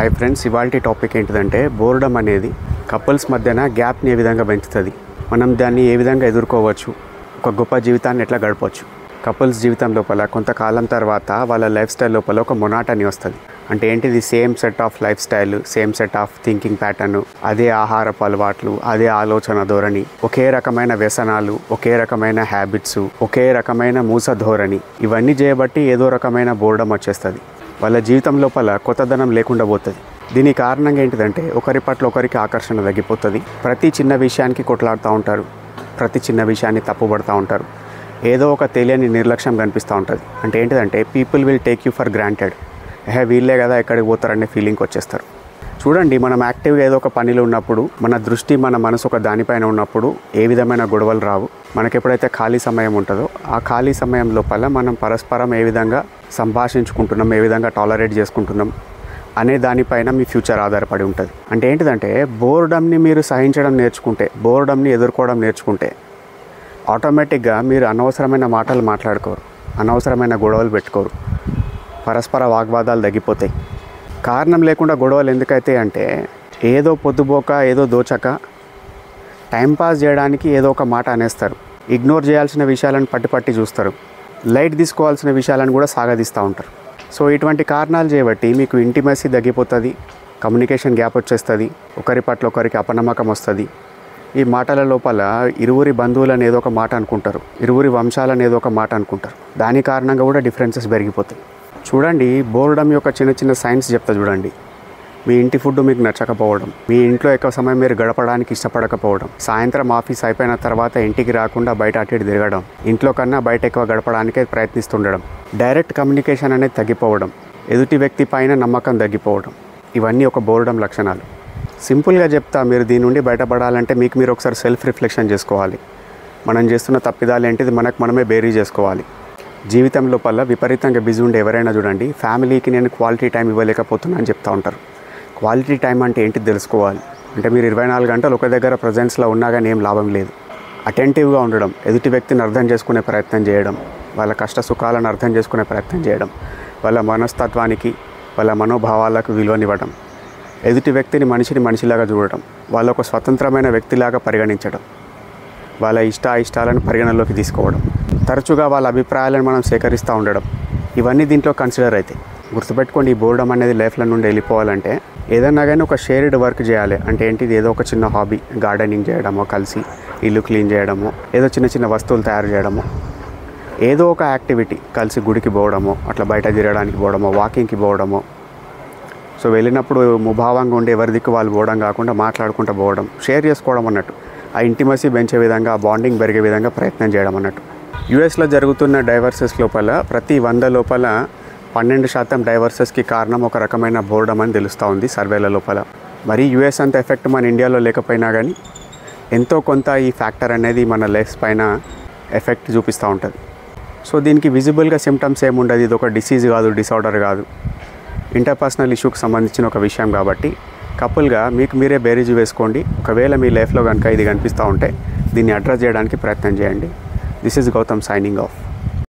Hi friends, ఇవాల్టి topic ఏంటిదంటే boredom అనేది కపుల్స్ మధ్యన గ్యాప్ని ఏ విధంగా పెంచుతుంది, మనం దాన్ని ఏ విధంగా ఎదుర్కోవచ్చు, ఒక గొప్ప జీవితాన్ని ఎట్లా గడపవచ్చు. కపుల్స్ జీవితం లోపల కొంతకాలం తర్వాత వాళ్ళ లైఫ్ స్టైల్ లోపల ఒక మొనాటనీ వస్తుంది. అంటే ఏంటిది, same set of life style, same set of thinking pattern, అదే ఆహారపు అలవాట్లు, అదే ఆలోచన ధోరణి, ఒకే రకమైన వ్యసనాలు, ఒకే రకమైన హ్యాబిట్స్, ఒకే రకమైన మూస ధోరణి, ఇవన్నీ చేయబట్టి ఏదో రకమైన బోర్డమ్ వచ్చేస్తుంది. వాళ్ళ జీవితం లోపల కొత్తదనం లేకుండా పోతుంది. దీని కారణంగా ఏంటిదంటే ఒకరి పట్ల ఒకరికి ఆకర్షణ తగ్గిపోతుంది. ప్రతి చిన్న విషయానికి కొట్లాడుతూ ఉంటారు, ప్రతి చిన్న విషయాన్ని తప్పుపడుతూ ఉంటారు, ఏదో ఒక తెలియని నిర్లక్ష్యం కనిపిస్తూ ఉంటుంది. అంటే ఏంటిదంటే people will take you for granted, వీళ్ళే కదా ఎక్కడికి పోతారనే ఫీలింగ్కి వచ్చేస్తారు. చూడండి, మనం యాక్టివ్గా ఏదో ఒక పనిలో ఉన్నప్పుడు, మన దృష్టి మన మనసు ఒక దానిపైన ఉన్నప్పుడు ఏ విధమైన గొడవలు రావు. మనకు ఎప్పుడైతే ఖాళీ సమయం ఉంటుందో ఆ ఖాళీ సమయం లోపల మనం పరస్పరం ఏ విధంగా సంభాషించుకుంటున్నాం, ఏ విధంగా టాలరేట్ చేసుకుంటున్నాం అనే దానిపైన మీ ఫ్యూచర్ ఆధారపడి ఉంటుంది. అంటే ఏంటిదంటే బోర్డమ్ని మీరు సహించడం నేర్చుకుంటే, బోర్డమ్ని ఎదుర్కోవడం నేర్చుకుంటే ఆటోమేటిక్గా మీరు అనవసరమైన మాటలు మాట్లాడుకోరు, అనవసరమైన గొడవలు పెట్టుకోరు, పరస్పర వాగ్వాదాలు తగ్గిపోతాయి. కారణం లేకుండా గొడవలు ఎందుకైతే అంటే ఏదో పొద్దుపోక, ఏదో దోచక, టైంపాస్ చేయడానికి ఏదో ఒక మాట అనేస్తారు. ఇగ్నోర్ చేయాల్సిన విషయాలను పట్టి చూస్తారు, లైట్ తీసుకోవాల్సిన విషయాలను కూడా సాగదీస్తూ ఉంటారు. సో ఇటువంటి కారణాలు చేయబట్టి మీకు ఇంటిమసీ తగ్గిపోతుంది, కమ్యూనికేషన్ గ్యాప్ వచ్చేస్తుంది, ఒకరి పట్ల ఒకరికి అపనమ్మకం వస్తుంది. ఈ మాటల లోపల ఇరువురి బంధువులను ఏదో ఒక మాట అనుకుంటారు, ఇరువురి వంశాలను ఏదో ఒక మాట అనుకుంటారు. దాని కారణంగా కూడా డిఫరెన్సెస్ పెరిగిపోతాయి. చూడండి, బోర్డమ్ యొక్క చిన్న చిన్న సైన్స్ చెప్తా చూడండి. మీ ఇంటి ఫుడ్ మీకు నచ్చకపోవడం, మీ ఇంట్లో ఎక్కువ సమయం మీరు గడపడానికి ఇష్టపడకపోవడం, సాయంత్రం ఆఫీస్ అయిపోయిన తర్వాత ఇంటికి రాకుండా బయట అటు ఇటు తిరగడం, ఇంట్లో కన్నా బయట ఎక్కువ గడపడానికే ప్రయత్నిస్తుండడం, డైరెక్ట్ కమ్యూనికేషన్ అనేది తగ్గిపోవడం, ఎదుటి వ్యక్తి పైన నమ్మకం తగ్గిపోవడం, ఇవన్నీ ఒక బోర్డమ్ లక్షణాలు. సింపుల్గా చెప్తా, మీరు దీని నుండి బయటపడాలంటే మీకు మీరు ఒకసారి సెల్ఫ్ రిఫ్లెక్షన్ చేసుకోవాలి. మనం చేస్తున్న తప్పిదాలు ఏంటిది మనకు మనమే బేరీ చేసుకోవాలి. జీవితం లోపల విపరీతంగా బిజీ ఉండే ఎవరైనా చూడండి, ఫ్యామిలీకి నేను క్వాలిటీ టైం ఇవ్వలేకపోతున్నా అని చెప్తూ ఉంటారు. క్వాలిటీ టైం అంటే ఏంటి తెలుసుకోవాలి. అంటే మీరు 24 గంటలు ఒక దగ్గర ప్రజెన్స్లో ఉన్నా కానీ ఏం లాభం లేదు. అటెంటివ్గా ఉండడం, ఎదుటి వ్యక్తిని అర్థం చేసుకునే ప్రయత్నం చేయడం, వాళ్ళ కష్ట సుఖాలను అర్థం చేసుకునే ప్రయత్నం చేయడం, వాళ్ళ మనస్తత్వానికి, వాళ్ళ మనోభావాలకు విలువనివ్వడం, ఎదుటి వ్యక్తిని మనిషిని మనిషిలాగా చూడడం, వాళ్ళ ఒక స్వతంత్రమైన వ్యక్తిలాగా పరిగణించడం, వాళ్ళ ఇష్టాలను పరిగణలోకి తీసుకోవడం, తరచుగా వాళ్ళ అభిప్రాయాలను మనం సేకరిస్తూ ఉండడం, ఇవన్నీ దీంట్లో కన్సిడర్ అవుతాయి. గుర్తుపెట్టుకోండి, ఈ బోర్డమ్ అనేది లైఫ్లో నుండి వెళ్ళిపోవాలంటే ఏదన్నా కానీ ఒక షేర్డ్ వర్క్ చేయాలి. అంటే ఏంటిది, ఏదో ఒక చిన్న హాబీ, గార్డెనింగ్ చేయడమో, కలిసి ఇల్లు క్లీన్ చేయడమో, ఏదో చిన్న చిన్న వస్తువులు తయారు చేయడమో, ఏదో ఒక యాక్టివిటీ, కలిసి గుడికి పోవడమో, అట్లా బయట తిరగడానికి పోవడమో, వాకింగ్కి పోవడమో. సో వెళ్ళినప్పుడు ముభావంగా ఉండి ఎవరి దిక్కు వాళ్ళు పోవడం కాకుండా మాట్లాడుకుంటూ పోవడం, షేర్ చేసుకోవడం అన్నట్టు. ఆ ఇంటిమసీ పెంచే విధంగా, ఆ బాండింగ్ పెరిగే విధంగా ప్రయత్నం చేయడం అన్నట్టు. యుఎస్లో జరుగుతున్న డైవర్సెస్ లోపల ప్రతి 100 లోపల 12% డైవర్సెస్కి కారణం ఒక రకమైన బోర్డమ్ అని తెలుస్తూ ఉంది సర్వేల లోపల. మరి యుఎస్ అంత ఎఫెక్ట్ మన ఇండియాలో లేకపోయినా కానీ ఎంతో కొంత ఈ ఫ్యాక్టర్ అనేది మన లైఫ్ పైన ఎఫెక్ట్ చూపిస్తూ ఉంటుంది. సో దీనికి విజిబుల్గా సిమ్టమ్స్ ఏముండదు, ఇది ఒక డిసీజ్ కాదు, డిసార్డర్ కాదు, ఇంటర్పర్సనల్ ఇష్యూకి సంబంధించిన ఒక విషయం కాబట్టి కపుల్గా మీకు మీరే బేరీజు వేసుకోండి. ఒకవేళ మీ లైఫ్లో కనుక ఇది కనిపిస్తూ ఉంటే దీన్ని అడ్రస్ చేయడానికి ప్రయత్నం చేయండి. This is Gautam signing of.